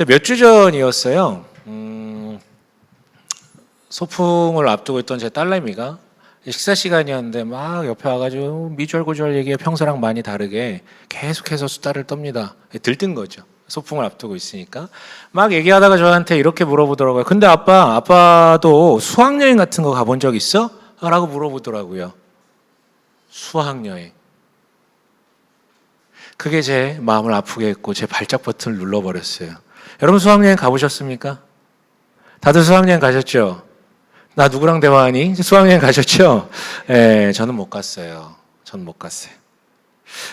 몇 주 전이었어요. 소풍을 앞두고 있던 제 딸내미가 식사 시간이었는데 막 옆에 와가지고 미주얼고주얼 얘기에 평소랑 많이 다르게 계속해서 수다를 떱니다. 들뜬 거죠. 소풍을 앞두고 있으니까 막 얘기하다가 저한테 이렇게 물어보더라고요. 근데 아빠도 수학여행 같은 거 가본 적 있어? 라고 물어보더라고요. 수학여행. 그게 제 마음을 아프게 했고 제 발작 버튼을 눌러버렸어요. 여러분 수학여행 가보셨습니까? 다들 수학여행 가셨죠? 나 누구랑 대화하니? 수학여행 가셨죠? 예, 저는 못 갔어요. 저는 못 갔어요.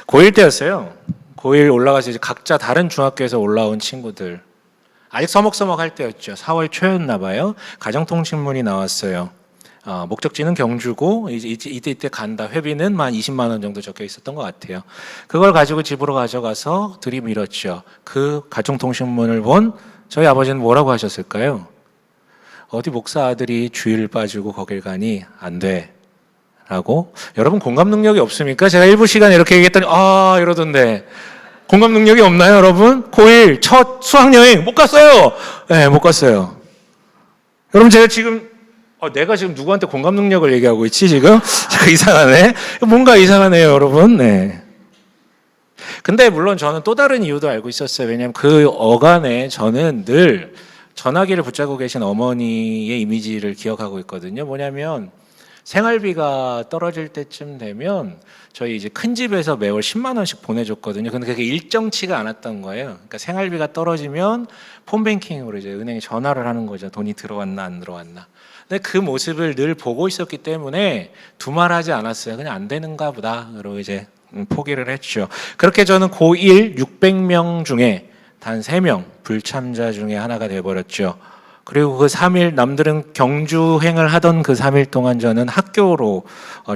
고1 때였어요. 고1 올라가서 이제 각자 다른 중학교에서 올라온 친구들. 아직 서먹서먹할 때였죠. 4월 초였나 봐요. 가정통신문이 나왔어요. 목적지는 경주고 이때 간다. 회비는 만 20만 원 정도 적혀 있었던 것 같아요. 그걸 가지고 집으로 가져가서 들이밀었죠. 그 가정통신문을 본 저희 아버지는 뭐라고 하셨을까요? 어디 목사 아들이 주일 빠지고 거길 가니 안 돼. 라고. 여러분 공감 능력이 없습니까? 제가 일부 시간에 이렇게 얘기했더니 이러던데. 공감 능력이 없나요, 여러분? 고1 첫 수학여행 못 갔어요. 네, 못 갔어요. 여러분 제가 지금 내가 지금 누구한테 공감 능력을 얘기하고 있지 지금? 이상하네. 뭔가 이상하네요, 여러분. 네. 근데 물론 저는 또 다른 이유도 알고 있었어요. 왜냐하면 그 어간에 저는 늘 전화기를 붙잡고 계신 어머니의 이미지를 기억하고 있거든요. 뭐냐면 생활비가 떨어질 때쯤 되면 저희 이제 큰 집에서 매월 10만 원씩 보내줬거든요. 근데 그게 일정치가 않았던 거예요. 그러니까 생활비가 떨어지면 폰뱅킹으로 이제 은행에 전화를 하는 거죠. 돈이 들어왔나 안 들어왔나. 근데 그 모습을 늘 보고 있었기 때문에 두말하지 않았어요. 그냥 안 되는가 보다. 그러고 이제 포기를 했죠. 그렇게 저는 고1 600명 중에 단 3명 불참자 중에 하나가 되어버렸죠. 그리고 그 3일 남들은 경주행을 하던 그 3일 동안 저는 학교로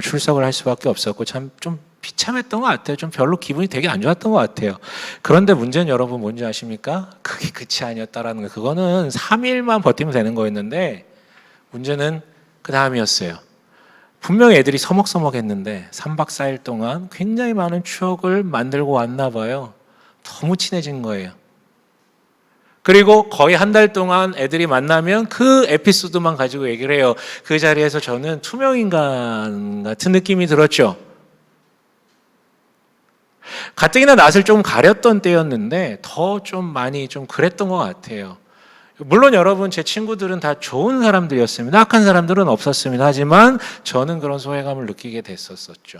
출석을 할 수밖에 없었고 참 좀 비참했던 것 같아요. 좀 별로 기분이 되게 안 좋았던 것 같아요. 그런데 문제는 여러분 뭔지 아십니까? 그게 끝이 아니었다라는 거. 그거는 3일만 버티면 되는 거였는데 문제는 그 다음이었어요. 분명히 애들이 서먹서먹했는데 3박 4일 동안 굉장히 많은 추억을 만들고 왔나 봐요. 너무 친해진 거예요. 그리고 거의 한 달 동안 애들이 만나면 그 에피소드만 가지고 얘기를 해요. 그 자리에서 저는 투명인간 같은 느낌이 들었죠. 가뜩이나 낯을 좀 가렸던 때였는데 더 좀 많이 좀 그랬던 것 같아요. 물론 여러분 제 친구들은 다 좋은 사람들이었습니다. 악한 사람들은 없었습니다. 하지만 저는 그런 소외감을 느끼게 됐었죠.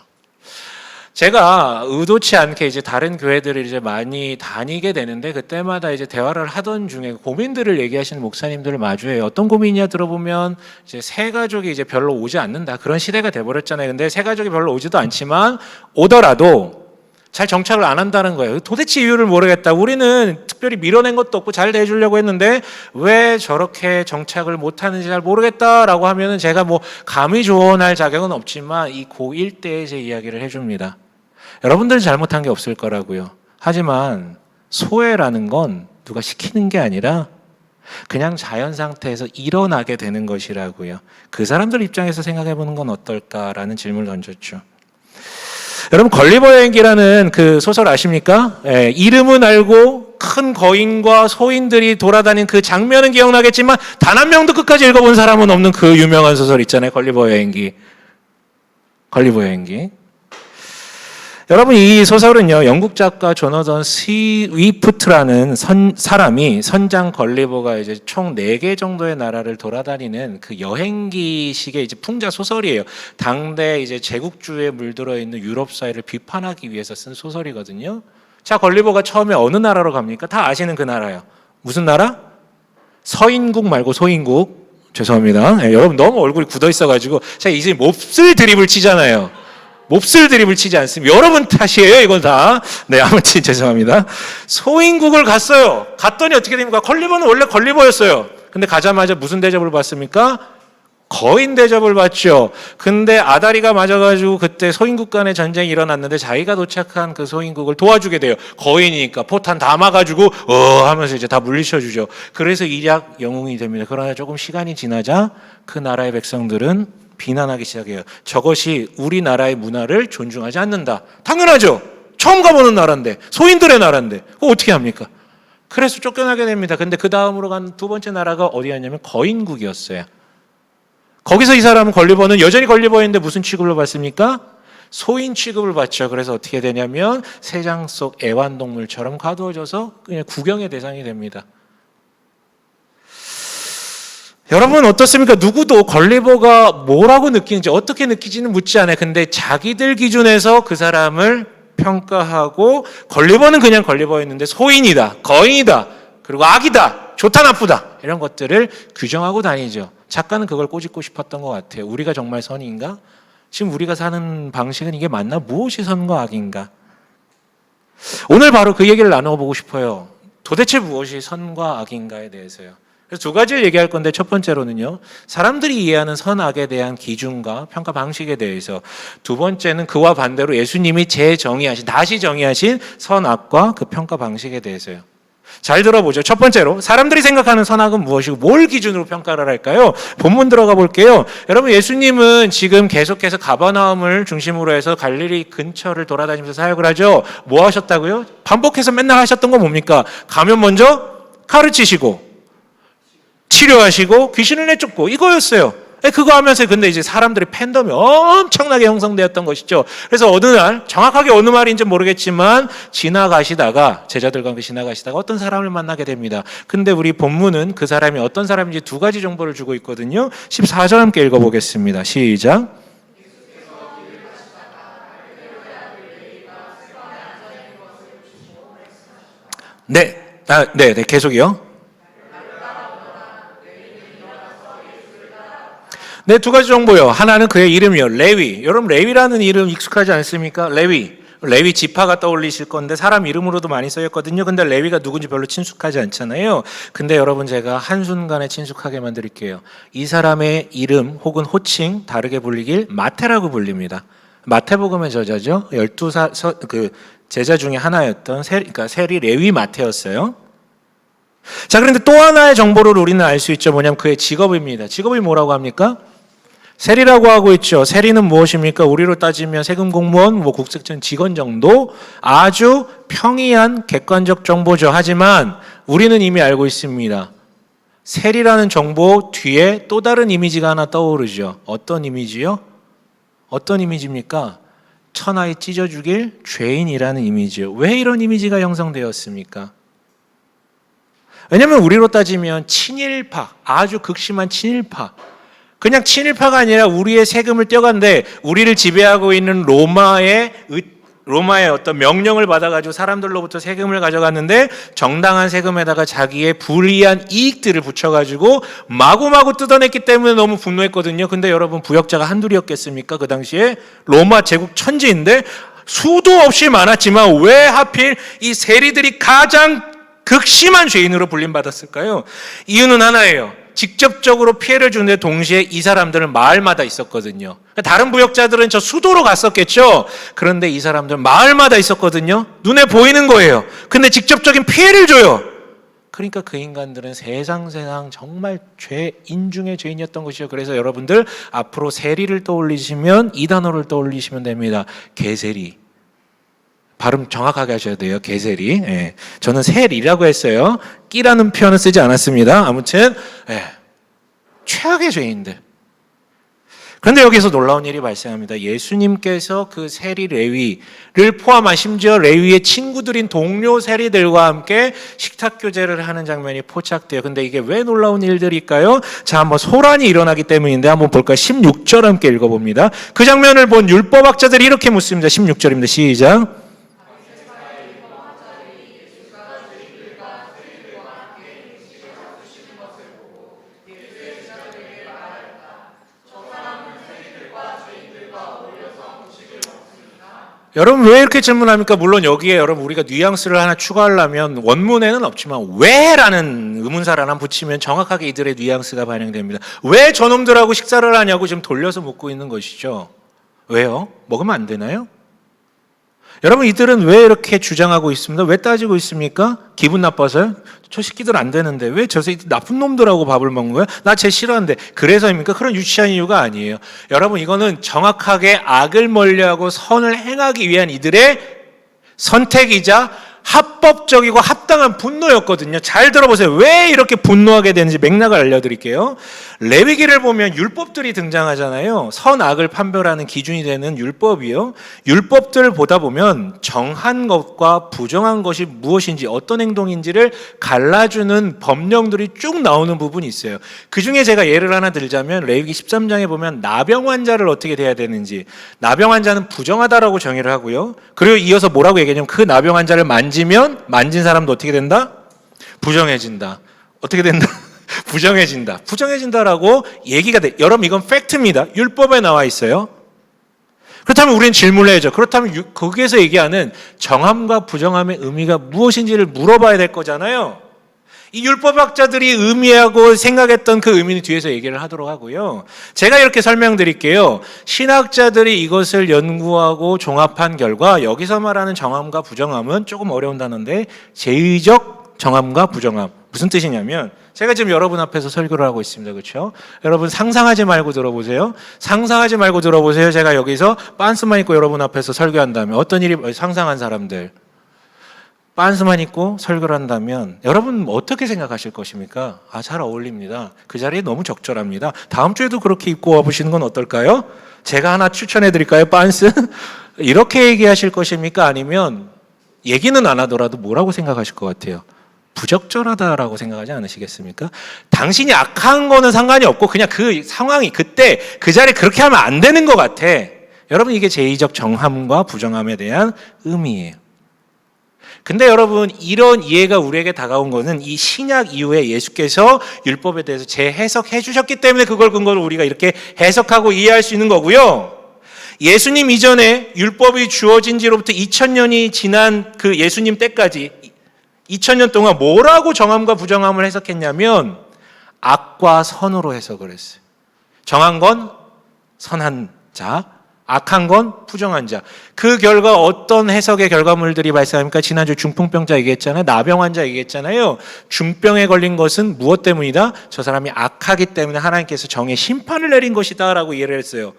제가 의도치 않게 이제 다른 교회들을 이제 많이 다니게 되는데 그때마다 이제 대화를 하던 중에 고민들을 얘기하시는 목사님들을 마주해요. 어떤 고민이냐 들어보면 이제 새 가족이 이제 별로 오지 않는다. 그런 시대가 돼버렸잖아요. 근데 새 가족이 별로 오지도 않지만 오더라도 잘 정착을 안 한다는 거예요. 도대체 이유를 모르겠다. 우리는 특별히 밀어낸 것도 없고 잘 대해주려고 했는데 왜 저렇게 정착을 못하는지 잘 모르겠다라고 하면은 제가 뭐 감히 조언할 자격은 없지만 이 고1 때의 제 이야기를 해줍니다. 여러분들은 잘못한 게 없을 거라고요. 하지만 소외라는 건 누가 시키는 게 아니라 그냥 자연 상태에서 일어나게 되는 것이라고요. 그 사람들 입장에서 생각해 보는 건 어떨까라는 질문을 던졌죠. 여러분 걸리버 여행기라는 그 소설 아십니까? 이름은 알고 큰 거인과 소인들이 돌아다닌 그 장면은 기억나겠지만 단 한 명도 끝까지 읽어본 사람은 없는 그 유명한 소설 있잖아요. 걸리버 여행기. 걸리버 여행기. 여러분 이 소설은요. 영국 작가 조너던 스위프트라는 사람이 선장 걸리버가 이제 총 4개 정도의 나라를 돌아다니는 그 여행기식의 이제 풍자 소설이에요. 당대 이제 제국주의에 물들어 있는 유럽 사회를 비판하기 위해서 쓴 소설이거든요. 자, 걸리버가 처음에 어느 나라로 갑니까? 다 아시는 그 나라요. 무슨 나라? 서인국 말고 소인국. 죄송합니다. 여러분 너무 얼굴이 굳어 있어가지고 제가 이제 몹쓸 드립을 치잖아요. 몹쓸 드립을 치지 않습니다. 여러분 탓이에요, 이건 다. 네, 아무튼 죄송합니다. 소인국을 갔어요. 갔더니 어떻게 됩니까? 걸리버는 원래 걸리버였어요. 근데 가자마자 무슨 대접을 받습니까? 거인 대접을 받죠. 근데 아다리가 맞아가지고 그때 소인국 간의 전쟁이 일어났는데 자기가 도착한 그 소인국을 도와주게 돼요. 거인이니까 포탄 다 막아주고 하면서 이제 다 물리쳐주죠. 그래서 일약 영웅이 됩니다. 그러나 조금 시간이 지나자 그 나라의 백성들은 비난하기 시작해요. 저것이 우리나라의 문화를 존중하지 않는다. 당연하죠. 처음 가보는 나라인데, 소인들의 나라인데, 그거 어떻게 합니까? 그래서 쫓겨나게 됩니다. 근데 그 다음으로 간 두 번째 나라가 어디였냐면 거인국이었어요. 거기서 이 사람은 걸리버는 여전히 걸리버인데 무슨 취급을 받습니까? 소인 취급을 받죠. 그래서 어떻게 되냐면 새장 속 애완동물처럼 가두어져서 그냥 구경의 대상이 됩니다. 여러분 어떻습니까? 누구도 걸리버가 뭐라고 느끼는지 어떻게 느끼지는 묻지 않아요. 근데 자기들 기준에서 그 사람을 평가하고 걸리버는 그냥 걸리버였는데 소인이다, 거인이다, 그리고 악이다, 좋다 나쁘다 이런 것들을 규정하고 다니죠. 작가는 그걸 꼬집고 싶었던 것 같아요. 우리가 정말 선인가? 지금 우리가 사는 방식은 이게 맞나? 무엇이 선과 악인가? 오늘 바로 그 얘기를 나눠보고 싶어요. 도대체 무엇이 선과 악인가에 대해서요. 그래서 두 가지를 얘기할 건데 첫 번째로는요. 사람들이 이해하는 선악에 대한 기준과 평가 방식에 대해서, 두 번째는 그와 반대로 예수님이 다시 정의하신 선악과 그 평가 방식에 대해서요. 잘 들어보죠. 첫 번째로 사람들이 생각하는 선악은 무엇이고 뭘 기준으로 평가를 할까요? 본문 들어가 볼게요. 여러분 예수님은 지금 계속해서 가버나움을 중심으로 해서 갈릴리 근처를 돌아다니면서 사역을 하죠. 뭐 하셨다고요? 반복해서 맨날 하셨던 건 뭡니까? 가면 먼저 가르치시고 치료하시고 귀신을 내쫓고 이거였어요. 그거 하면서 근데 이제 사람들의 팬덤이 엄청나게 형성되었던 것이죠. 그래서 어느 날 정확하게 어느 말인지 모르겠지만 제자들과 함께 지나가시다가 어떤 사람을 만나게 됩니다. 근데 우리 본문은 그 사람이 어떤 사람인지 두 가지 정보를 주고 있거든요. 14절 함께 읽어보겠습니다. 시작. 네, 계속이요. 네, 두 가지 정보요. 하나는 그의 이름이요. 레위. 여러분 레위라는 이름 익숙하지 않습니까? 레위 지파가 떠올리실 건데 사람 이름으로도 많이 쓰였거든요. 근데 레위가 누군지 별로 친숙하지 않잖아요. 근데 여러분 제가 한순간에 친숙하게 만드릴게요. 이 사람의 이름 혹은 호칭 다르게 불리길 마태라고 불립니다. 마태복음의 저자죠. 12 제자 중에 하나였던 세리 레위 마태였어요. 자, 그런데 또 하나의 정보를 우리는 알 수 있죠. 뭐냐면 그의 직업입니다. 직업이 뭐라고 합니까? 세리라고 하고 있죠. 세리는 무엇입니까? 우리로 따지면 세금 공무원, 국세청 직원 정도 아주 평이한 객관적 정보죠. 하지만 우리는 이미 알고 있습니다. 세리라는 정보 뒤에 또 다른 이미지가 하나 떠오르죠. 어떤 이미지요? 어떤 이미지입니까? 천하에 찢어 죽일 죄인이라는 이미지요. 왜 이런 이미지가 형성되었습니까? 왜냐하면 우리로 따지면 친일파, 아주 극심한 친일파, 그냥 친일파가 아니라 우리의 세금을 떼어간데 우리를 지배하고 있는 로마의 어떤 명령을 받아가지고 사람들로부터 세금을 가져갔는데 정당한 세금에다가 자기의 불이한 이익들을 붙여가지고 마구마구 뜯어냈기 때문에 너무 분노했거든요. 근데 여러분 부역자가 한둘이었겠습니까? 그 당시에 로마 제국 천지인데 수도 없이 많았지만 왜 하필 이 세리들이 가장 극심한 죄인으로 불림받았을까요? 이유는 하나예요. 직접적으로 피해를 주는데 동시에 이 사람들은 마을마다 있었거든요. 다른 부역자들은 저 수도로 갔었겠죠. 그런데 이 사람들은 마을마다 있었거든요. 눈에 보이는 거예요. 근데 직접적인 피해를 줘요. 그러니까 그 인간들은 세상 정말 죄인 중에 죄인이었던 것이죠. 그래서 여러분들 앞으로 세리를 떠올리시면 이 단어를 떠올리시면 됩니다. 개세리. 발음 정확하게 하셔야 돼요. 개세리. 예. 저는 세리라고 했어요. 끼라는 표현은 쓰지 않았습니다. 아무튼 최악의 죄인들. 그런데 여기서 놀라운 일이 발생합니다. 예수님께서 그 세리 레위를 포함한 심지어 레위의 친구들인 동료 세리들과 함께 식탁교제를 하는 장면이 포착돼요. 근데 이게 왜 놀라운 일들일까요? 자, 한번 소란이 일어나기 때문인데 한번 볼까요? 16절 함께 읽어봅니다. 그 장면을 본 율법학자들이 이렇게 묻습니다. 16절입니다. 시작. 여러분 왜 이렇게 질문합니까? 물론 여기에 여러분 우리가 뉘앙스를 하나 추가하려면 원문에는 없지만 왜라는 의문사를 하나 붙이면 정확하게 이들의 뉘앙스가 반영됩니다. 왜 저놈들하고 식사를 하냐고 지금 돌려서 묻고 있는 것이죠. 왜요? 먹으면 안 되나요? 여러분 이들은 왜 이렇게 주장하고 있습니다? 왜 따지고 있습니까? 기분 나빠서요? 저 새끼들 안 되는데 왜 저 새끼들 나쁜 놈들하고 밥을 먹는 거야? 나 쟤 싫어하는데 그래서입니까? 그런 유치한 이유가 아니에요. 여러분 이거는 정확하게 악을 멀리하고 선을 행하기 위한 이들의 선택이자 합법적이고 합당한 분노였거든요. 잘 들어보세요. 왜 이렇게 분노하게 되는지 맥락을 알려드릴게요. 레위기를 보면 율법들이 등장하잖아요. 선악을 판별하는 기준이 되는 율법이요. 율법들을 보다 보면 정한 것과 부정한 것이 무엇인지 어떤 행동인지를 갈라주는 법령들이 쭉 나오는 부분이 있어요. 그 중에 제가 예를 하나 들자면 레위기 13장에 보면 나병 환자를 어떻게 돼야 되는지, 나병 환자는 부정하다라고 정의를 하고요. 그리고 이어서 뭐라고 얘기하냐면 그 나병 환자를 만지면 만진 사람도 어떻게 된다? 부정해진다. 어떻게 된다? 부정해진다. 부정해진다라고 얘기가 돼. 여러분 이건 팩트입니다. 율법에 나와 있어요. 그렇다면 우리는 질문을 해야죠. 그렇다면 거기에서 얘기하는 정함과 부정함의 의미가 무엇인지를 물어봐야 될 거잖아요. 이 율법학자들이 의미하고 생각했던 그 의미는 뒤에서 얘기를 하도록 하고요. 제가 이렇게 설명드릴게요. 신학자들이 이것을 연구하고 종합한 결과 여기서 말하는 정함과 부정함은 조금 어려운 단어인데 제의적 정함과 부정함. 무슨 뜻이냐면 제가 지금 여러분 앞에서 설교를 하고 있습니다. 그렇죠? 여러분 상상하지 말고 들어보세요. 상상하지 말고 들어보세요. 제가 여기서 빤스만 입고 여러분 앞에서 설교한다면 어떤 일이 상상한 사람들 빤스만 입고 설교를 한다면 여러분 어떻게 생각하실 것입니까? 잘 어울립니다. 그 자리에 너무 적절합니다. 다음 주에도 그렇게 입고 와보시는 건 어떨까요? 제가 하나 추천해 드릴까요? 빤스? 이렇게 얘기하실 것입니까? 아니면 얘기는 안 하더라도 뭐라고 생각하실 것 같아요? 부적절하다라고 생각하지 않으시겠습니까? 당신이 악한 거는 상관이 없고 그냥 그 상황이 그때 그 자리에 그렇게 하면 안 되는 것 같아. 여러분 이게 제의적 정함과 부정함에 대한 의미예요. 근데 여러분 이런 이해가 우리에게 다가온 것은 이 신약 이후에 예수께서 율법에 대해서 재해석해 주셨기 때문에 그걸 근거로 우리가 이렇게 해석하고 이해할 수 있는 거고요. 예수님 이전에 율법이 주어진 지로부터 2000년이 지난 그 예수님 때까지 2000년 동안 뭐라고 정함과 부정함을 해석했냐면 악과 선으로 해석을 했어요. 정한 건 선한 자, 악한 건 부정한 자. 그 결과 어떤 해석의 결과물들이 발생합니까? 지난주 중풍병자 얘기했잖아요. 나병 환자 얘기했잖아요. 중병에 걸린 것은 무엇 때문이다? 저 사람이 악하기 때문에 하나님께서 정의 심판을 내린 것이다 라고 이해를 했어요.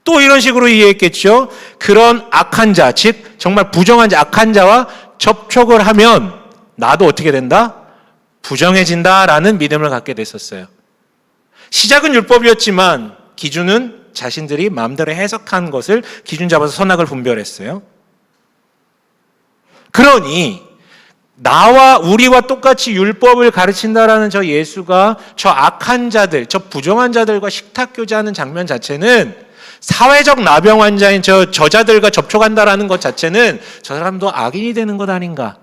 또 이런 식으로 이해했겠죠. 그런 악한 자, 즉 정말 부정한 자, 악한 자와 접촉을 하면 나도 어떻게 된다? 부정해진다라는 믿음을 갖게 됐었어요. 시작은 율법이었지만 기준은 자신들이 마음대로 해석한 것을 기준 잡아서 선악을 분별했어요. 그러니 나와 우리와 똑같이 율법을 가르친다라는 저 예수가 저 악한 자들, 저 부정한 자들과 식탁교제하는 장면 자체는 사회적 나병 환자인 저자들과 접촉한다라는 것 자체는 저 사람도 악인이 되는 것 아닌가?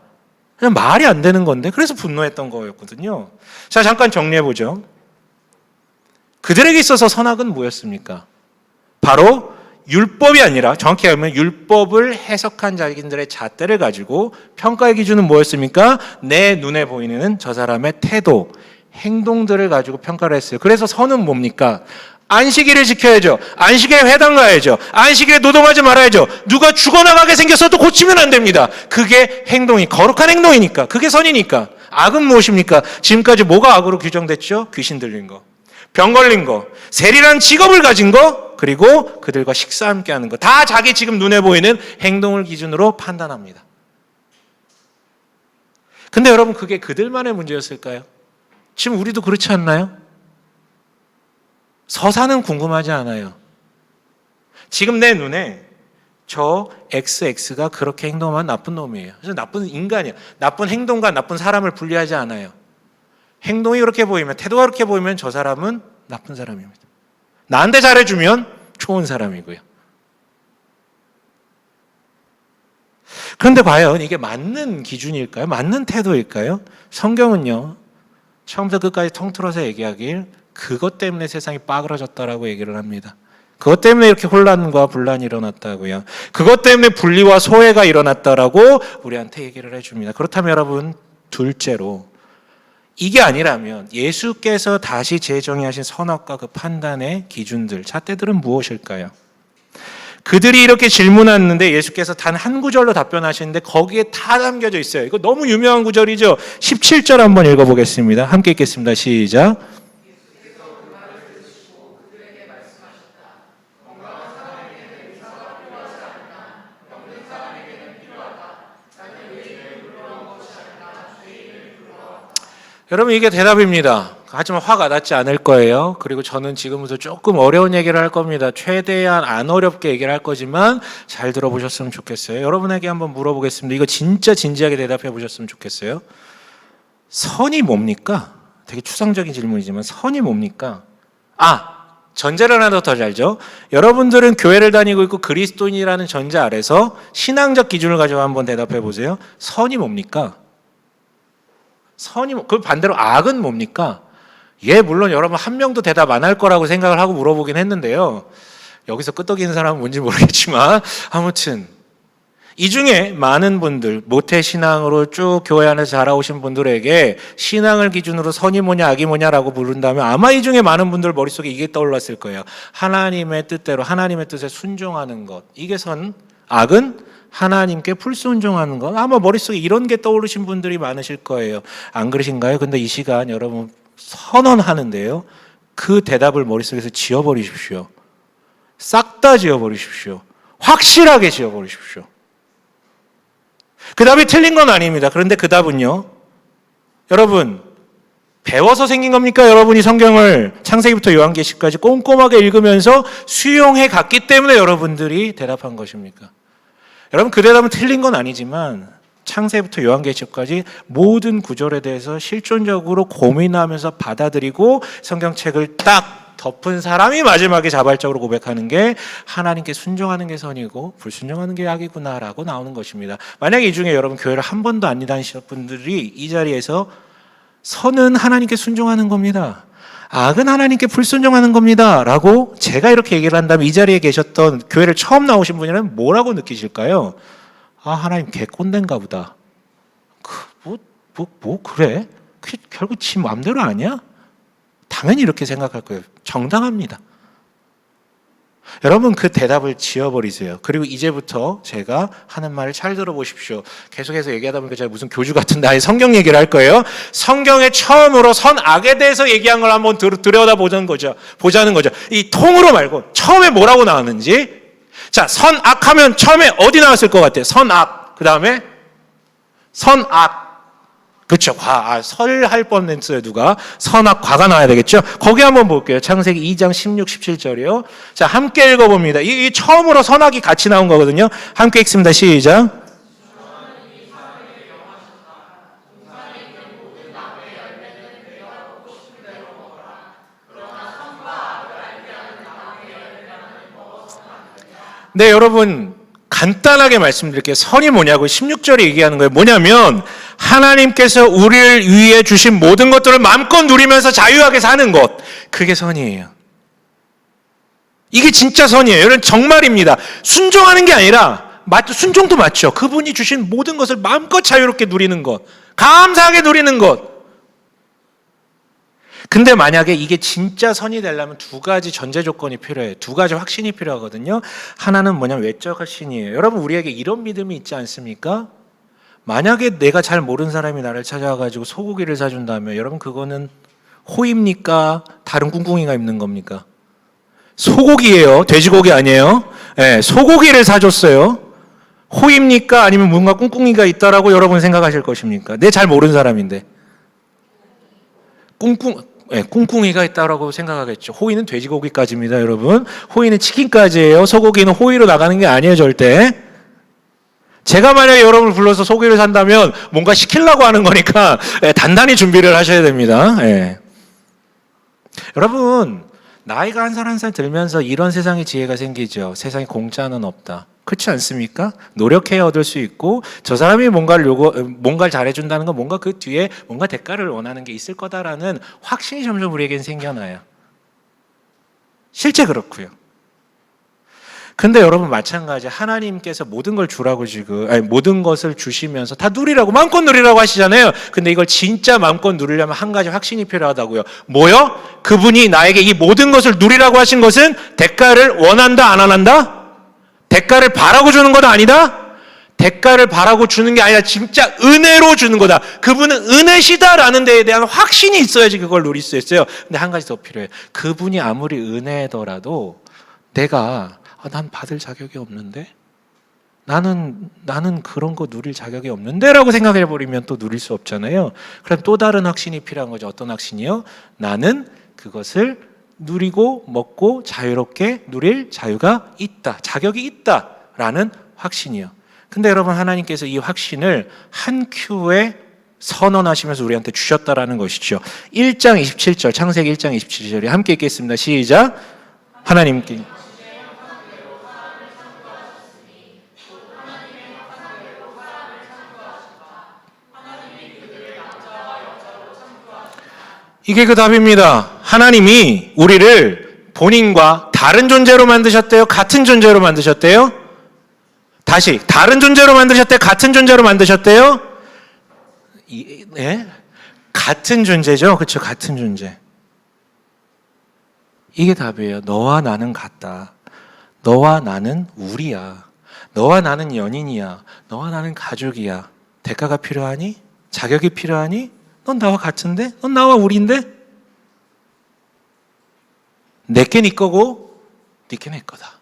그냥 말이 안 되는 건데 그래서 분노했던 거였거든요. 자, 잠깐 정리해보죠. 그들에게 있어서 선악은 뭐였습니까? 바로 율법이 아니라 정확히 하면 율법을 해석한 자기들의 잣대를 가지고 평가의 기준은 뭐였습니까? 내 눈에 보이는 저 사람의 태도, 행동들을 가지고 평가를 했어요. 그래서 선은 뭡니까? 안식일을 지켜야죠. 안식일에 회당 가야죠. 안식일에 노동하지 말아야죠. 누가 죽어나가게 생겼어도 고치면 안 됩니다. 그게 행동이 거룩한 행동이니까. 그게 선이니까. 악은 무엇입니까? 지금까지 뭐가 악으로 규정됐죠? 귀신 들린 거, 병 걸린 거, 세리라는 직업을 가진 거, 그리고 그들과 식사 함께 하는 거. 다 자기 지금 눈에 보이는 행동을 기준으로 판단합니다. 근데 여러분 그게 그들만의 문제였을까요? 지금 우리도 그렇지 않나요? 서사는 궁금하지 않아요. 지금 내 눈에 저 XX가 그렇게 행동하면 나쁜 놈이에요. 그래서 나쁜 인간이야. 나쁜 행동과 나쁜 사람을 분리하지 않아요. 행동이 그렇게 보이면, 태도가 그렇게 보이면 저 사람은 나쁜 사람입니다. 나한테 잘해주면 좋은 사람이고요. 그런데 과연 이게 맞는 기준일까요? 맞는 태도일까요? 성경은요, 처음부터 끝까지 통틀어서 얘기하길 그것 때문에 세상이 빠그러졌다라고 얘기를 합니다. 그것 때문에 이렇게 혼란과 분란이 일어났다고요. 그것 때문에 분리와 소외가 일어났다라고 우리한테 얘기를 해줍니다. 그렇다면 여러분, 둘째로 이게 아니라면 예수께서 다시 재정의하신 선악과 그 판단의 기준들, 잣대들은 무엇일까요? 그들이 이렇게 질문했는데 예수께서 단 한 구절로 답변하시는데 거기에 다 담겨져 있어요. 이거 너무 유명한 구절이죠. 17절 한번 읽어보겠습니다. 함께 읽겠습니다. 시작. 여러분 이게 대답입니다. 하지만 화가 났지 않을 거예요. 그리고 저는 지금부터 조금 어려운 얘기를 할 겁니다. 최대한 안 어렵게 얘기를 할 거지만 잘 들어보셨으면 좋겠어요. 여러분에게 한번 물어보겠습니다. 이거 진짜 진지하게 대답해 보셨으면 좋겠어요. 선이 뭡니까? 되게 추상적인 질문이지만 선이 뭡니까? 전제를 하나 더 알죠. 여러분들은 교회를 다니고 있고 그리스도인이라는 전제 아래서 신앙적 기준을 가지고 한번 대답해 보세요. 선이 뭡니까? 그 반대로 악은 뭡니까? 물론 여러분 한 명도 대답 안 할 거라고 생각을 하고 물어보긴 했는데요. 여기서 끄떡이는 사람은 뭔지 모르겠지만 아무튼 이 중에 많은 분들 모태신앙으로 쭉 교회 안에서 자라오신 분들에게 신앙을 기준으로 선이 뭐냐 악이 뭐냐라고 부른다면 아마 이 중에 많은 분들 머릿속에 이게 떠올랐을 거예요. 하나님의 뜻대로 하나님의 뜻에 순종하는 것, 이게 선. 악은 하나님께 불순종하는 것. 아마 머릿속에 이런 게 떠오르신 분들이 많으실 거예요. 안 그러신가요? 근데 이 시간 여러분 선언하는데요, 그 대답을 머릿속에서 지워버리십시오. 싹 다 지워버리십시오. 확실하게 지워버리십시오. 그 답이 틀린 건 아닙니다. 그런데 그 답은요, 여러분 배워서 생긴 겁니까? 여러분이 성경을 창세기부터 요한계시까지 꼼꼼하게 읽으면서 수용해 갔기 때문에 여러분들이 대답한 것입니까? 여러분 그 대답은 틀린 건 아니지만 창세기부터 요한계시까지 모든 구절에 대해서 실존적으로 고민하면서 받아들이고 성경책을 딱 덮은 사람이 마지막에 자발적으로 고백하는 게 하나님께 순종하는 게 선이고 불순종하는 게 악이구나라고 나오는 것입니다. 만약에 이 중에 여러분 교회를 한 번도 안 다니셨던 분들이 이 자리에서 선은 하나님께 순종하는 겁니다, 악은 하나님께 불순종하는 겁니다 라고 제가 이렇게 얘기를 한다면 이 자리에 계셨던 교회를 처음 나오신 분이라면 뭐라고 느끼실까요? 하나님 개꼰대인가 보다. 그래? 결국 지 마음대로 아니야? 당연히 이렇게 생각할 거예요. 정당합니다. 여러분 그 대답을 지워버리세요. 그리고 이제부터 제가 하는 말을 잘 들어보십시오. 계속해서 얘기하다 보니까 제가 무슨 교주 같은데 아예 성경 얘기를 할 거예요. 성경에 처음으로 선악에 대해서 얘기한 걸 한번 들여다보자는 거죠. 이 통으로 말고 처음에 뭐라고 나왔는지. 자, 선악하면 처음에 어디 나왔을 것 같아요? 선악. 그 다음에 선악. 그렇죠. 설할 뻔했어요. 누가? 선악 과가 나와야 되겠죠. 거기 한번 볼게요. 창세기 2장 16, 17절이요. 자, 함께 읽어봅니다. 이 처음으로 선악이 같이 나온 거거든요. 함께 읽습니다. 시작. 네, 여러분 간단하게 말씀드릴게요. 선이 뭐냐고 16절에 얘기하는 거예요. 뭐냐면 하나님께서 우리를 위해 주신 모든 것들을 마음껏 누리면서 자유하게 사는 것, 그게 선이에요. 이게 진짜 선이에요. 여러분 정말입니다. 순종하는 게 아니라 순종도 맞죠. 그분이 주신 모든 것을 마음껏 자유롭게 누리는 것, 감사하게 누리는 것. 근데 만약에 이게 진짜 선이 되려면 두 가지 전제 조건이 필요해요. 두 가지 확신이 필요하거든요. 하나는 뭐냐면 외적 확신이에요. 여러분 우리에게 이런 믿음이 있지 않습니까? 만약에 내가 잘 모르는 사람이 나를 찾아와가지고 소고기를 사준다면 여러분 그거는 호입니까? 다른 꿍꿍이가 입는 겁니까? 소고기예요. 돼지고기 아니에요. 네, 소고기를 사줬어요. 호입니까? 아니면 뭔가 꿍꿍이가 있다라고 여러분 생각하실 것입니까? 내 잘 모르는 사람인데. 꿍꿍이가 있다고 생각하겠죠. 호의는 돼지고기까지입니다, 여러분. 호의는 치킨까지예요. 소고기는 호의로 나가는 게 아니에요, 절대. 제가 만약에 여러분을 불러서 소고기를 산다면 뭔가 시키려고 하는 거니까 단단히 준비를 하셔야 됩니다. 여러분, 나이가 한 살 한 살 들면서 이런 세상의 지혜가 생기죠. 세상에 공짜는 없다. 그렇지 않습니까? 노력해야 얻을 수 있고 저 사람이 뭔가를 잘해준다는 건 뭔가 그 뒤에 뭔가 대가를 원하는 게 있을 거다라는 확신이 점점 우리에겐 생겨나요. 실제 그렇고요. 근데 여러분 마찬가지 하나님께서 모든 걸 주라고 모든 것을 주시면서 다 누리라고 마음껏 누리라고 하시잖아요. 근데 이걸 진짜 마음껏 누리려면 한 가지 확신이 필요하다고요. 뭐요? 그분이 나에게 이 모든 것을 누리라고 하신 것은 대가를 원한다 안 원한다? 대가를 바라고 주는 거다 아니다? 대가를 바라고 주는 게 아니라 진짜 은혜로 주는 거다. 그분은 은혜시다라는 데에 대한 확신이 있어야지 그걸 누릴 수 있어요. 근데 한 가지 더 필요해요. 그분이 아무리 은혜더라도 내가 난 받을 자격이 없는데? 나는 그런 거 누릴 자격이 없는데라고 생각해 버리면 또 누릴 수 없잖아요. 그럼 또 다른 확신이 필요한 거죠. 어떤 확신이요? 나는 그것을 누리고 먹고 자유롭게 누릴 자유가 있다. 자격이 있다라는 확신이요. 근데 여러분, 하나님께서 이 확신을 한 큐에 선언하시면서 우리한테 주셨다라는 것이죠. 1장 27절, 창세기 1장 27절에 함께 읽겠습니다. 시작. 하나님께 이게 그 답입니다. 하나님이 우리를 본인과 다른 존재로 만드셨대요? 같은 존재로 만드셨대요? 다시, 다른 존재로 만드셨대요? 같은 존재로 만드셨대요? 네? 같은 존재죠? 그렇죠? 같은 존재. 이게 답이에요. 너와 나는 같다. 너와 나는 우리야. 너와 나는 연인이야. 너와 나는 가족이야. 대가가 필요하니? 자격이 필요하니? 넌 나와 같은데? 넌 나와 우리인데? 내게 네 거고 네게 내 거다.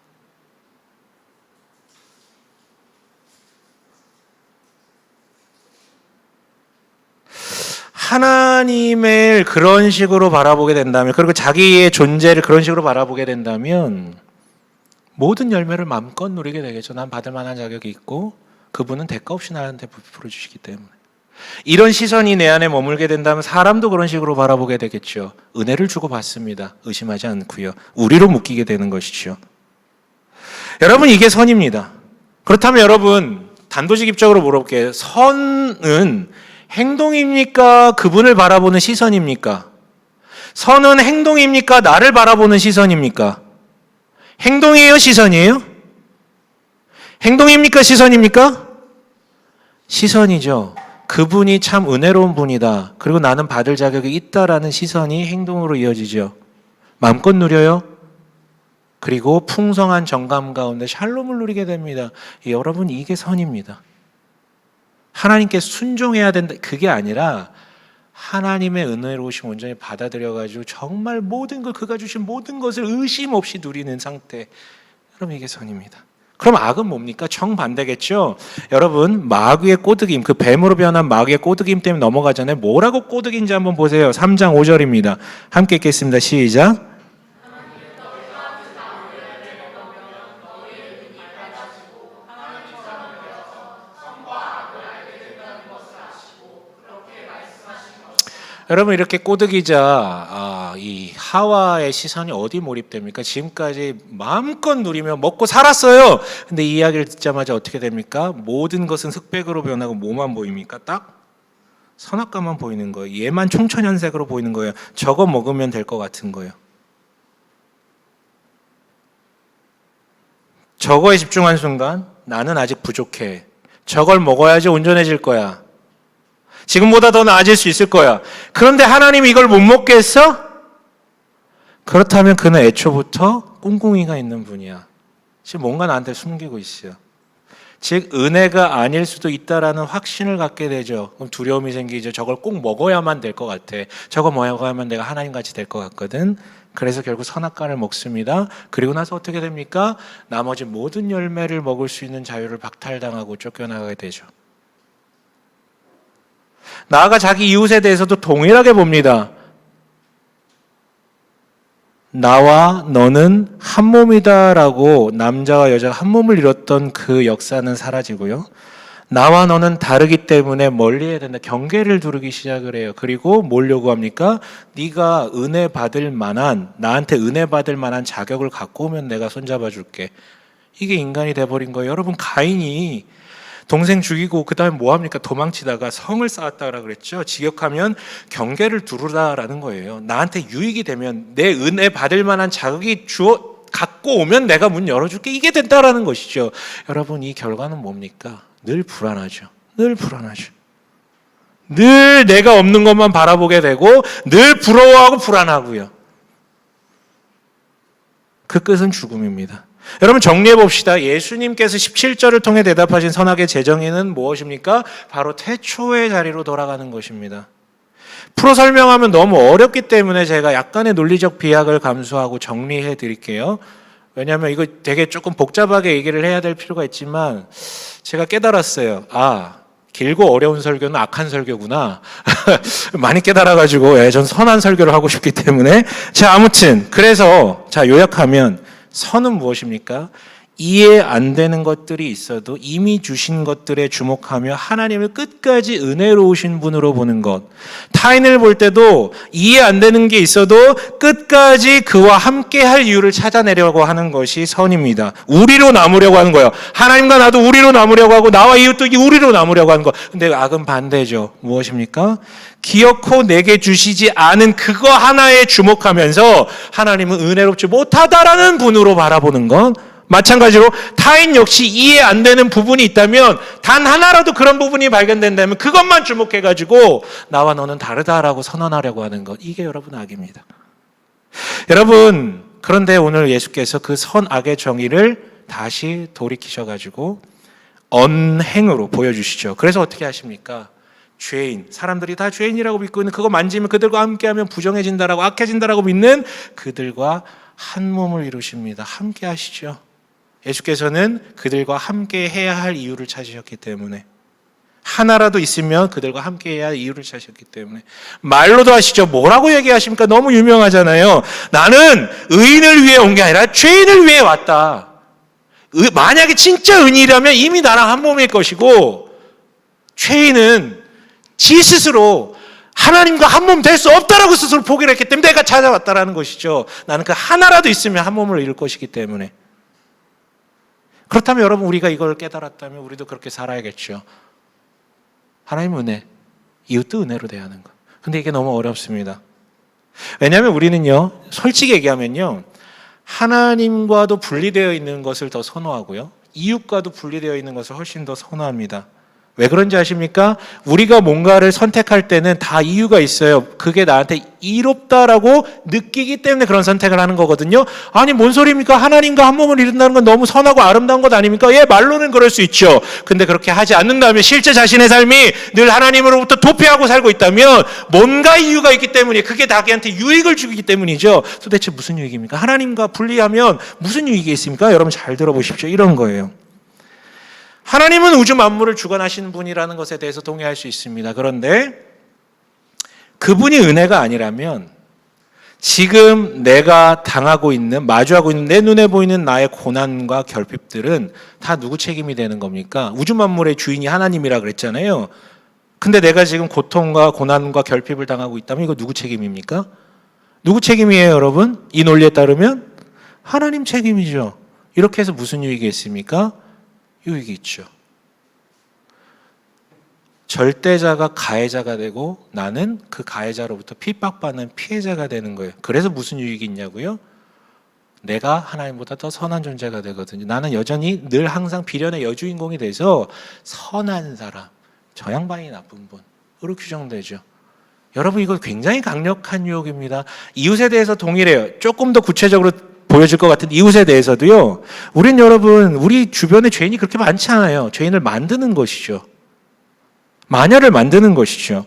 하나님을 그런 식으로 바라보게 된다면, 그리고 자기의 존재를 그런 식으로 바라보게 된다면 모든 열매를 마음껏 누리게 되겠죠. 난 받을 만한 자격이 있고 그분은 대가 없이 나한테 베풀어 주시기 때문에. 이런 시선이 내 안에 머물게 된다면 사람도 그런 식으로 바라보게 되겠죠. 은혜를 주고 받습니다. 의심하지 않고요. 우리로 묶이게 되는 것이죠. 여러분, 이게 선입니다. 그렇다면 여러분, 단도직입적으로 물어볼게요. 선은 행동입니까? 그분을 바라보는 시선입니까? 선은 행동입니까? 나를 바라보는 시선입니까? 행동이에요? 시선이에요? 행동입니까? 시선입니까? 시선이죠. 그분이 참 은혜로운 분이다. 그리고 나는 받을 자격이 있다라는 시선이 행동으로 이어지죠. 마음껏 누려요. 그리고 풍성한 정감 가운데 샬롬을 누리게 됩니다. 여러분, 이게 선입니다. 하나님께 순종해야 된다. 그게 아니라 하나님의 은혜로우심 온전히 받아들여가지고 정말 모든 것, 그가 주신 모든 것을 의심 없이 누리는 상태. 여러분, 이게 선입니다. 그럼 악은 뭡니까? 정반대겠죠. 여러분, 마귀의 꼬드김, 그 뱀으로 변한 마귀의 꼬드김 때문에 넘어가잖아요. 뭐라고 꼬드긴지 한번 보세요. 3장 5절입니다. 함께 읽겠습니다. 시작. 여러분, 이렇게 꼬드기자 이 하와의 시선이 어디 몰입됩니까? 지금까지 마음껏 누리며 먹고 살았어요. 근데 이 이야기를 듣자마자 어떻게 됩니까? 모든 것은 흑백으로 변하고 뭐만 보입니까? 딱 선악과만 보이는 거예요. 얘만 총천연색으로 보이는 거예요. 저거 먹으면 될 것 같은 거예요. 저거에 집중한 순간 나는 아직 부족해. 저걸 먹어야지 온전해질 거야. 지금보다 더 나아질 수 있을 거야. 그런데 하나님이 이걸 못 먹게 했어? 그렇다면 그는 애초부터 꿍꿍이가 있는 분이야. 지금 뭔가 나한테 숨기고 있어요. 즉 은혜가 아닐 수도 있다라는 확신을 갖게 되죠. 그럼 두려움이 생기죠. 저걸 꼭 먹어야만 될 것 같아. 저거 먹어야만 내가 하나님같이 될 것 같거든. 그래서 결국 선악과를 먹습니다. 그리고 나서 어떻게 됩니까? 나머지 모든 열매를 먹을 수 있는 자유를 박탈당하고 쫓겨나가게 되죠. 나아가 자기 이웃에 대해서도 동일하게 봅니다. 나와 너는 한 몸이다라고 남자와 여자가 한 몸을 이뤘던 그 역사는 사라지고요. 나와 너는 다르기 때문에 멀리해야 된다. 경계를 두르기 시작을 해요. 그리고 뭘 요구합니까? 네가 은혜 받을 만한, 나한테 은혜 받을 만한 자격을 갖고 오면 내가 손잡아 줄게. 이게 인간이 돼버린 거예요. 여러분, 가인이 동생 죽이고 그 다음에 뭐 합니까? 도망치다가 성을 쌓았다고 그랬죠. 직역하면 경계를 두르다라는 거예요. 나한테 유익이 되면, 내 은혜 받을 만한 자격이 갖고 오면 내가 문 열어줄게. 이게 된다라는 것이죠. 여러분, 이 결과는 뭡니까? 늘 불안하죠. 늘 불안하죠. 늘 내가 없는 것만 바라보게 되고 늘 부러워하고 불안하고요. 그 끝은 죽음입니다. 여러분, 정리해 봅시다. 예수님께서 17절을 통해 대답하신 선악의 재정의는 무엇입니까? 바로 태초의 자리로 돌아가는 것입니다. 풀어 설명하면 너무 어렵기 때문에 제가 약간의 논리적 비약을 감수하고 정리해 드릴게요. 왜냐하면 이거 되게 조금 복잡하게 얘기를 해야 될 필요가 있지만 제가 깨달았어요. 길고 어려운 설교는 악한 설교구나. 많이 깨달아가지고 전 선한 설교를 하고 싶기 때문에. 자, 아무튼 그래서 자, 요약하면 선은 무엇입니까? 이해 안 되는 것들이 있어도 이미 주신 것들에 주목하며 하나님을 끝까지 은혜로우신 분으로 보는 것. 타인을 볼 때도 이해 안 되는 게 있어도 끝까지 그와 함께 할 이유를 찾아내려고 하는 것이 선입니다. 우리로 남으려고 하는 거예요. 하나님과 나도 우리로 남으려고 하고 나와 이웃도 우리로 남으려고 하는 거. 근데 악은 반대죠. 무엇입니까? 기어코 내게 주시지 않은 그거 하나에 주목하면서 하나님은 은혜롭지 못하다라는 분으로 바라보는 것. 마찬가지로 타인 역시 이해 안 되는 부분이 있다면 단 하나라도 그런 부분이 발견된다면 그것만 주목해가지고 나와 너는 다르다라고 선언하려고 하는 것. 이게 여러분 악입니다. 여러분, 그런데 오늘 예수께서 그 선악의 정의를 다시 돌이키셔가지고 언행으로 보여주시죠. 그래서 어떻게 하십니까? 죄인, 사람들이 다 죄인이라고 믿고 있는 그거 만지면 그들과 함께하면 부정해진다라고 악해진다라고 믿는 그들과 한 몸을 이루십니다. 함께 하시죠. 예수께서는 그들과 함께 해야 할 이유를 찾으셨기 때문에 하나라도 있으면 그들과 함께 해야 할 이유를 찾으셨기 때문에 말로도 하시죠. 뭐라고 얘기하십니까? 너무 유명하잖아요. 나는 의인을 위해 온 게 아니라 죄인을 위해 왔다. 만약에 진짜 의인이라면 이미 나랑 한 몸일 것이고 죄인은 지 스스로 하나님과 한 몸 될 수 없다라고 스스로 포기를 했기 때문에 내가 찾아왔다라는 것이죠. 나는 그 하나라도 있으면 한 몸을 이룰 것이기 때문에. 그렇다면 여러분 우리가 이걸 깨달았다면 우리도 그렇게 살아야겠죠. 하나님 은혜, 이웃도 은혜로 대하는 것. 근데 이게 너무 어렵습니다. 왜냐하면 우리는요, 솔직히 얘기하면요, 하나님과도 분리되어 있는 것을 더 선호하고요, 이웃과도 분리되어 있는 것을 훨씬 더 선호합니다. 왜 그런지 아십니까? 우리가 뭔가를 선택할 때는 다 이유가 있어요. 그게 나한테 이롭다라고 느끼기 때문에 그런 선택을 하는 거거든요. 아니 뭔 소리입니까? 하나님과 한 몸을 이룬다는 건 너무 선하고 아름다운 것 아닙니까? 예, 말로는 그럴 수 있죠. 근데 그렇게 하지 않는다면 실제 자신의 삶이 늘 하나님으로부터 도피하고 살고 있다면 뭔가 이유가 있기 때문에 그게 자기한테 유익을 주기 때문이죠. 도대체 무슨 유익입니까? 하나님과 분리하면 무슨 유익이 있습니까? 여러분 잘 들어보십시오. 이런 거예요. 하나님은 우주 만물을 주관하시는 분이라는 것에 대해서 동의할 수 있습니다. 그런데 그분이 은혜가 아니라면 지금 내가 당하고 있는, 마주하고 있는 내 눈에 보이는 나의 고난과 결핍들은 다 누구 책임이 되는 겁니까? 우주 만물의 주인이 하나님이라 그랬잖아요. 근데 내가 지금 고통과 고난과 결핍을 당하고 있다면 이거 누구 책임입니까? 누구 책임이에요, 여러분? 이 논리에 따르면 하나님 책임이죠. 이렇게 해서 무슨 유익이 있습니까? 유익이 있죠. 절대자가 가해자가 되고 나는 그 가해자로부터 핍박받는 피해자가 되는 거예요. 그래서 무슨 유익이 있냐고요? 내가 하나님보다 더 선한 존재가 되거든요. 나는 여전히 늘 항상 비련의 여주인공이 돼서 선한 사람, 저 양반이 나쁜 분으로 규정되죠. 여러분 이거 굉장히 강력한 유혹입니다. 이웃에 대해서 동일해요. 조금 더 구체적으로 보여줄 것 같은 이웃에 대해서도요. 우린 여러분 우리 주변에 죄인이 그렇게 많지 않아요. 죄인을 만드는 것이죠. 마녀를 만드는 것이죠.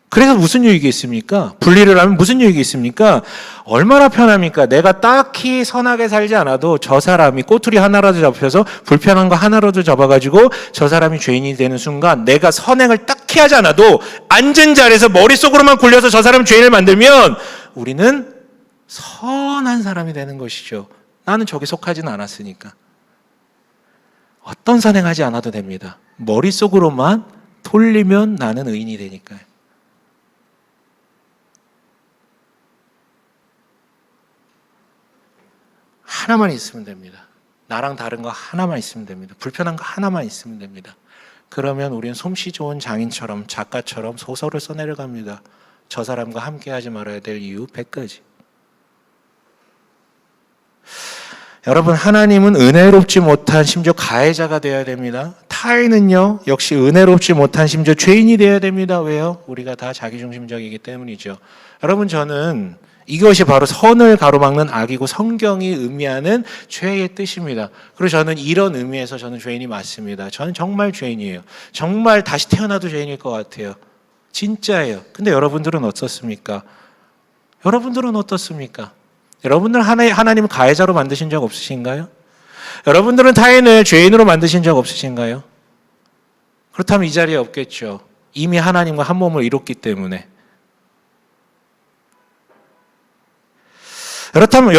그래서 무슨 유익이 있습니까? 분리를 하면 무슨 유익이 있습니까? 얼마나 편합니까? 내가 딱히 선하게 살지 않아도 저 사람이 꼬투리 하나라도 잡혀서 불편한 거 하나라도 잡아가지고 저 사람이 죄인이 되는 순간 내가 선행을 딱히 하지 않아도 앉은 자리에서 머릿속으로만 굴려서 저 사람 죄인을 만들면 우리는 선한 사람이 되는 것이죠. 나는 저기 속하지는 않았으니까. 어떤 선행하지 않아도 됩니다. 머릿속으로만 돌리면 나는 의인이 되니까요. 하나만 있으면 됩니다. 나랑 다른 거 하나만 있으면 됩니다. 불편한 거 하나만 있으면 됩니다. 그러면 우리는 솜씨 좋은 장인처럼 작가처럼 소설을 써내려갑니다. 저 사람과 함께 하지 말아야 될 이유 100가지. 여러분 하나님은 은혜롭지 못한 심지어 가해자가 되어야 됩니다. 타인은요 역시 은혜롭지 못한 심지어 죄인이 되어야 됩니다. 왜요? 우리가 다 자기중심적이기 때문이죠. 여러분 저는 이것이 바로 선을 가로막는 악이고 성경이 의미하는 죄의 뜻입니다. 그리고 저는 이런 의미에서 저는 죄인이 맞습니다. 저는 정말 죄인이에요. 정말 다시 태어나도 죄인일 것 같아요. 진짜예요. 근데 여러분들은 어떻습니까? 여러분들은 어떻습니까? 여러분들 하나님을 가해자로 만드신 적 없으신가요? 여러분들은 타인을 죄인으로 만드신 적 없으신가요? 그렇다면 이 자리에 없겠죠. 이미 하나님과 한 몸을 이뤘기 때문에. 그렇다면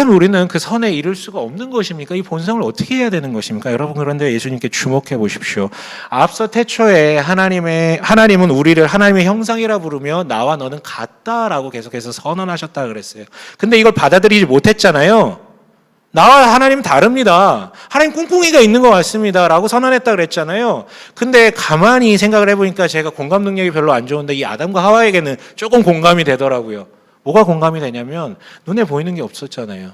우리는 그 선에 이를 수가 없는 것입니까? 이 본성을 어떻게 해야 되는 것입니까? 여러분, 그런데 예수님께 주목해 보십시오. 앞서 태초에 하나님은 우리를 하나님의 형상이라 부르며 나와 너는 같다라고 계속해서 선언하셨다 그랬어요. 근데 이걸 받아들이지 못했잖아요. 나와 하나님 다릅니다. 하나님 꿍꿍이가 있는 것 같습니다. 라고 선언했다 그랬잖아요. 근데 가만히 생각을 해보니까 제가 공감 능력이 별로 안 좋은데 이 아담과 하와에게는 조금 공감이 되더라고요. 뭐가 공감이 되냐면 눈에 보이는 게 없었잖아요.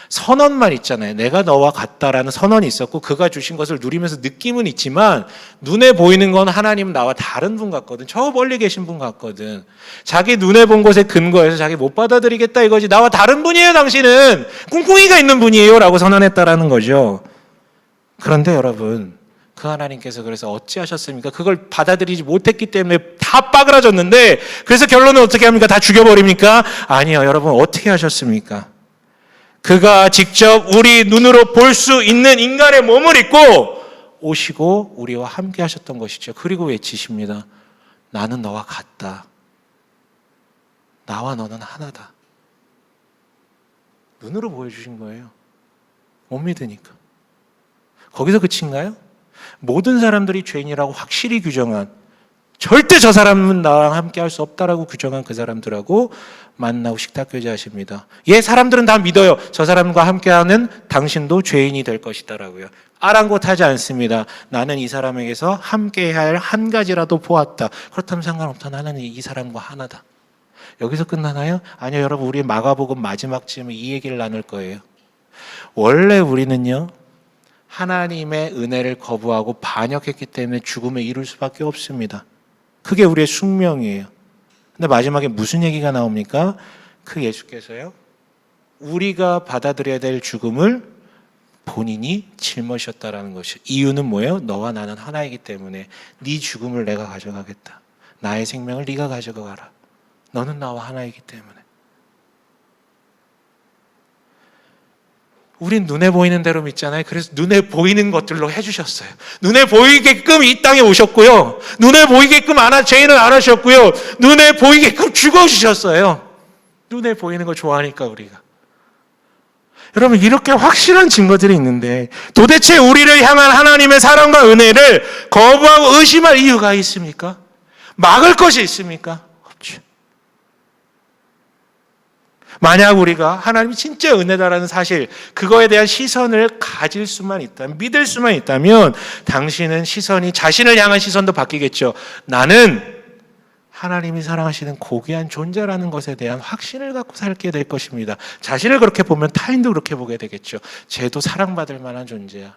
선언만 있잖아요. 내가 너와 같다라는 선언이 있었고 그가 주신 것을 누리면서 느낌은 있지만 눈에 보이는 건 하나님은 나와 다른 분 같거든. 저 멀리 계신 분 같거든. 자기 눈에 본 것에 근거해서 자기 못 받아들이겠다 이거지. 나와 다른 분이에요 당신은. 꿍꿍이가 있는 분이에요 라고 선언했다라는 거죠. 그런데 여러분, 그 하나님께서 그래서 어찌하셨습니까? 그걸 받아들이지 못했기 때문에 다 빠그라졌는데 그래서 결론은 어떻게 합니까? 다 죽여버립니까? 아니요. 여러분, 어떻게 하셨습니까? 그가 직접 우리 눈으로 볼 수 있는 인간의 몸을 입고 오시고 우리와 함께 하셨던 것이죠. 그리고 외치십니다. 나는 너와 같다. 나와 너는 하나다. 눈으로 보여주신 거예요. 못 믿으니까. 거기서 그친가요? 모든 사람들이 죄인이라고 확실히 규정한, 절대 저 사람은 나랑 함께 할 수 없다라고 규정한 그 사람들하고 만나고 식탁교제 하십니다. 예, 사람들은 다 믿어요. 저 사람과 함께하는 당신도 죄인이 될 것이다라고요. 아랑곳하지 않습니다. 나는 이 사람에게서 함께해야 할 한 가지라도 보았다. 그렇다면 상관없다. 나는 이 사람과 하나다. 여기서 끝나나요? 아니요, 여러분, 우리 마가복음 마지막쯤에 이 얘기를 나눌 거예요. 원래 우리는요, 하나님의 은혜를 거부하고 반역했기 때문에 죽음에 이를 수밖에 없습니다. 그게 우리의 숙명이에요. 근데 마지막에 무슨 얘기가 나옵니까? 그 예수께서요, 우리가 받아들여야 될 죽음을 본인이 짊어지셨다라는 것이죠. 이유는 뭐예요? 너와 나는 하나이기 때문에 네 죽음을 내가 가져가겠다. 나의 생명을 네가 가져가라. 너는 나와 하나이기 때문에. 우린 눈에 보이는 대로 믿잖아요. 그래서 눈에 보이는 것들로 해주셨어요. 눈에 보이게끔 이 땅에 오셨고요. 눈에 보이게끔 죄인을 안 하셨고요. 눈에 보이게끔 죽어주셨어요. 눈에 보이는 거 좋아하니까 우리가. 여러분, 이렇게 확실한 증거들이 있는데 도대체 우리를 향한 하나님의 사랑과 은혜를 거부하고 의심할 이유가 있습니까? 막을 것이 있습니까? 없죠. 만약 우리가 하나님이 진짜 은혜다라는 사실, 그거에 대한 시선을 가질 수만 있다면, 믿을 수만 있다면 당신은 시선이, 자신을 향한 시선도 바뀌겠죠. 나는 하나님이 사랑하시는 고귀한 존재라는 것에 대한 확신을 갖고 살게 될 것입니다. 자신을 그렇게 보면 타인도 그렇게 보게 되겠죠. 쟤도 사랑받을 만한 존재야.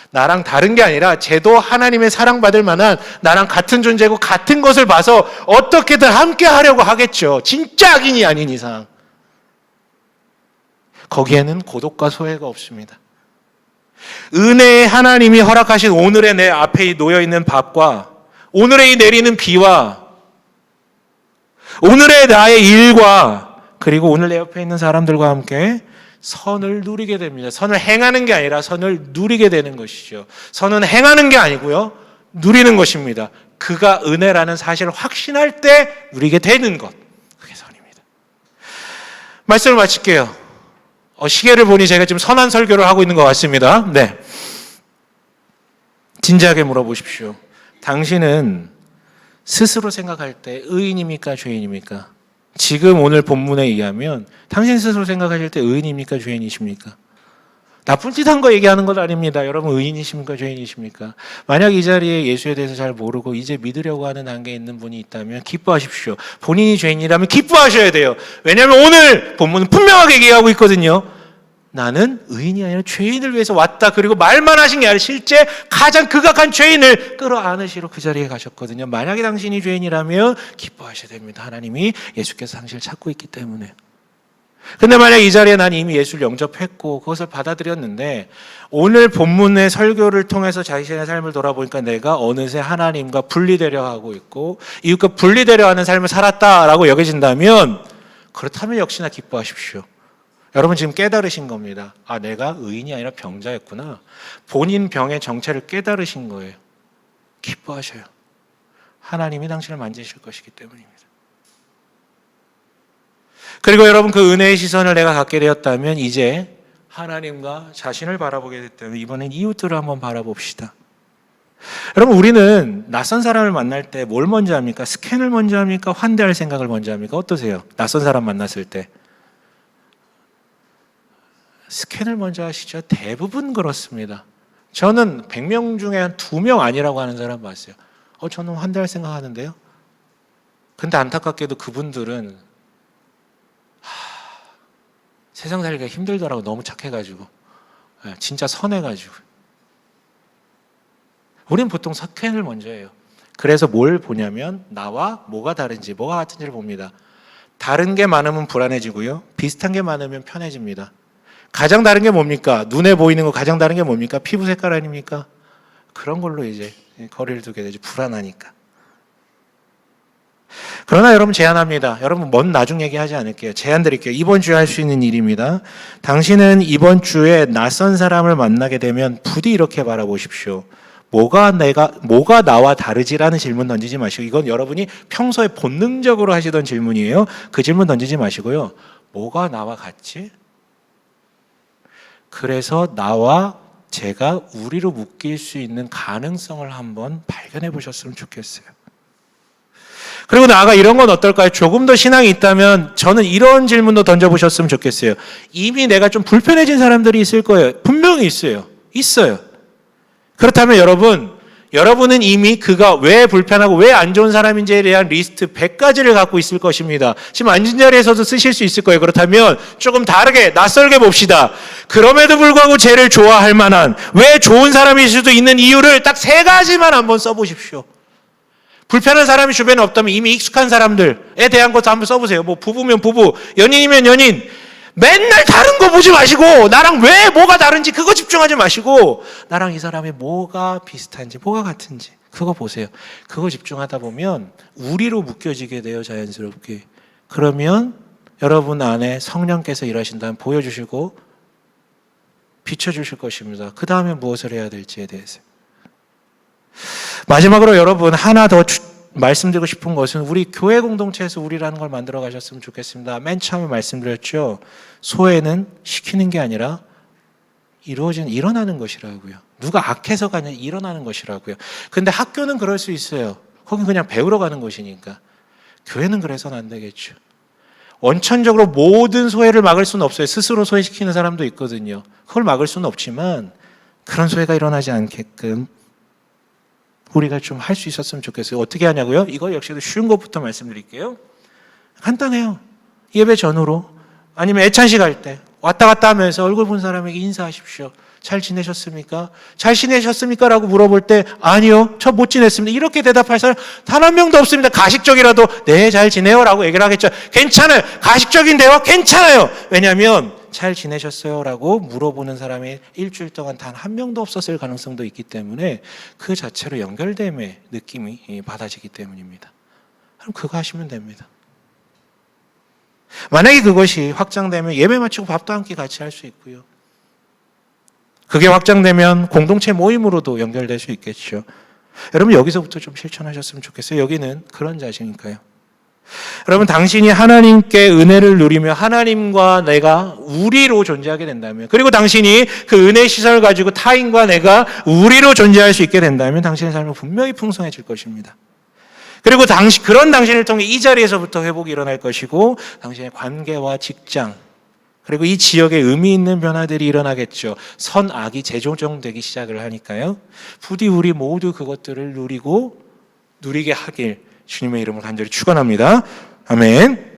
나랑 다른 게 아니라 쟤도 하나님의 사랑받을 만한 나랑 같은 존재고 같은 것을 봐서 어떻게든 함께 하려고 하겠죠. 진짜 악인이 아닌 이상. 거기에는 고독과 소외가 없습니다. 은혜의 하나님이 허락하신 오늘의 내 앞에 놓여있는 밥과 오늘의 이 내리는 비와 오늘의 나의 일과 그리고 오늘 내 옆에 있는 사람들과 함께 선을 누리게 됩니다. 선을 행하는 게 아니라 선을 누리게 되는 것이죠. 선은 행하는 게 아니고요, 누리는 것입니다. 그가 은혜라는 사실을 확신할 때 누리게 되는 것, 그게 선입니다. 말씀을 마칠게요. 시계를 보니 제가 지금 선한 설교를 하고 있는 것 같습니다. 네. 진지하게 물어보십시오. 당신은 스스로 생각할 때 의인입니까? 죄인입니까? 지금 오늘 본문에 의하면 당신 스스로 생각하실 때 의인입니까? 죄인이십니까? 나쁜 짓 한 거 얘기하는 건 아닙니다. 여러분, 의인이십니까? 죄인이십니까? 만약 이 자리에 예수에 대해서 잘 모르고 이제 믿으려고 하는 단계에 있는 분이 있다면 기뻐하십시오. 본인이 죄인이라면 기뻐하셔야 돼요. 왜냐하면 오늘 본문은 분명하게 얘기하고 있거든요. 나는 의인이 아니라 죄인을 위해서 왔다. 그리고 말만 하신 게 아니라 실제 가장 극악한 죄인을 끌어안으시러 그 자리에 가셨거든요. 만약에 당신이 죄인이라면 기뻐하셔야 됩니다. 하나님이 예수께서 당신을 찾고 있기 때문에. 근데 만약 이 자리에 난 이미 예수를 영접했고 그것을 받아들였는데 오늘 본문의 설교를 통해서 자신의 삶을 돌아보니까 내가 어느새 하나님과 분리되려 하고 있고 이웃과 분리되려 하는 삶을 살았다라고 여겨진다면 그렇다면 역시나 기뻐하십시오. 여러분 지금 깨달으신 겁니다. 아, 내가 의인이 아니라 병자였구나. 본인 병의 정체를 깨달으신 거예요. 기뻐하셔요. 하나님이 당신을 만지실 것이기 때문입니다. 그리고 여러분 그 은혜의 시선을 내가 갖게 되었다면 이제 하나님과 자신을 바라보게 됐다면 이번엔 이웃들을 한번 바라봅시다. 여러분 우리는 낯선 사람을 만날 때 뭘 먼저 합니까? 스캔을 먼저 합니까? 환대할 생각을 먼저 합니까? 어떠세요? 낯선 사람 만났을 때 스캔을 먼저 하시죠. 대부분 그렇습니다. 저는 100명 중에 한 2명 아니라고 하는 사람 봤어요. 저는 환대할 생각 하는데요. 근데 안타깝게도 그분들은 세상 살기가 힘들더라고. 너무 착해가지고. 진짜 선해가지고. 우린 보통 스캔을 먼저 해요. 그래서 뭘 보냐면 나와 뭐가 다른지 뭐가 같은지를 봅니다. 다른 게 많으면 불안해지고요. 비슷한 게 많으면 편해집니다. 가장 다른 게 뭡니까? 눈에 보이는 거 가장 다른 게 뭡니까? 피부 색깔 아닙니까? 그런 걸로 이제 거리를 두게 되죠. 불안하니까. 그러나 여러분 제안합니다. 여러분 먼 나중 얘기하지 않을게요. 제안 드릴게요. 이번 주에 할 수 있는 일입니다. 당신은 이번 주에 낯선 사람을 만나게 되면 부디 이렇게 바라보십시오. 뭐가 나와 다르지라는 질문 던지지 마시고, 이건 여러분이 평소에 본능적으로 하시던 질문이에요. 그 질문 던지지 마시고요. 뭐가 나와 같지? 그래서 나와 제가 우리로 묶일 수 있는 가능성을 한번 발견해 보셨으면 좋겠어요. 그리고 나아가 이런 건 어떨까요? 조금 더 신앙이 있다면 저는 이런 질문도 던져보셨으면 좋겠어요. 이미 내가 좀 불편해진 사람들이 있을 거예요. 분명히 있어요. 그렇다면 여러분은 이미 그가 왜 불편하고 왜 안 좋은 사람인지에 대한 리스트 100가지를 갖고 있을 것입니다. 지금 앉은 자리에서도 쓰실 수 있을 거예요. 그렇다면 조금 다르게 낯설게 봅시다. 그럼에도 불구하고 쟤를 좋아할 만한, 왜 좋은 사람일 수도 있는 이유를 딱 3가지만 한번 써보십시오. 불편한 사람이 주변에 없다면 이미 익숙한 사람들에 대한 것도 한번 써보세요. 뭐 부부면 부부, 연인이면 연인. 맨날 다른 거 보지 마시고 나랑 왜 뭐가 다른지 그거 집중하지 마시고 나랑 이 사람이 뭐가 비슷한지 뭐가 같은지 그거 보세요. 그거 집중하다 보면 우리로 묶여지게 돼요. 자연스럽게. 그러면 여러분 안에 성령께서 일하신다면 보여주시고 비춰주실 것입니다. 그 다음에 무엇을 해야 될지에 대해서. 마지막으로 여러분 하나 더 말씀드리고 싶은 것은 우리 교회 공동체에서 우리라는 걸 만들어 가셨으면 좋겠습니다. 맨 처음에 말씀드렸죠. 소외는 시키는 게 아니라 일어나는 것이라고요. 누가 악해서가 아니라 일어나는 것이라고요. 근데 학교는 그럴 수 있어요. 거긴 그냥 배우러 가는 곳이니까. 교회는 그래서는 안 되겠죠. 원천적으로 모든 소외를 막을 수는 없어요. 스스로 소외시키는 사람도 있거든요. 그걸 막을 수는 없지만 그런 소외가 일어나지 않게끔 우리가 좀 할 수 있었으면 좋겠어요. 어떻게 하냐고요? 이거 역시도 쉬운 것부터 말씀드릴게요. 간단해요. 예배 전후로 아니면 애찬식 할 때 왔다 갔다 하면서 얼굴 본 사람에게 인사하십시오. 잘 지내셨습니까? 잘 지내셨습니까? 라고 물어볼 때 아니요, 저 못 지냈습니다. 이렇게 대답할 사람 단 한 명도 없습니다. 가식적이라도 네, 잘 지내요 라고 얘기를 하겠죠. 괜찮아요. 가식적인 대화 괜찮아요. 왜냐하면 잘 지내셨어요? 라고 물어보는 사람이 일주일 동안 단 한 명도 없었을 가능성도 있기 때문에 그 자체로 연결됨의 느낌이 받아지기 때문입니다. 그럼 그거 하시면 됩니다. 만약에 그것이 확장되면 예배 마치고 밥도 한 끼 같이 할 수 있고요. 그게 확장되면 공동체 모임으로도 연결될 수 있겠죠. 여러분 여기서부터 좀 실천하셨으면 좋겠어요. 여기는 그런 자세니까요. 여러분 당신이 하나님께 은혜를 누리며 하나님과 내가 우리로 존재하게 된다면, 그리고 당신이 그 은혜의 시선을 가지고 타인과 내가 우리로 존재할 수 있게 된다면 당신의 삶은 분명히 풍성해질 것입니다. 그리고 그런 당신을 통해 이 자리에서부터 회복이 일어날 것이고 당신의 관계와 직장 그리고 이 지역에 의미 있는 변화들이 일어나겠죠. 선악이 재조정되기 시작을 하니까요. 부디 우리 모두 그것들을 누리게 하길 주님의 이름으로 간절히 축원합니다. 아멘.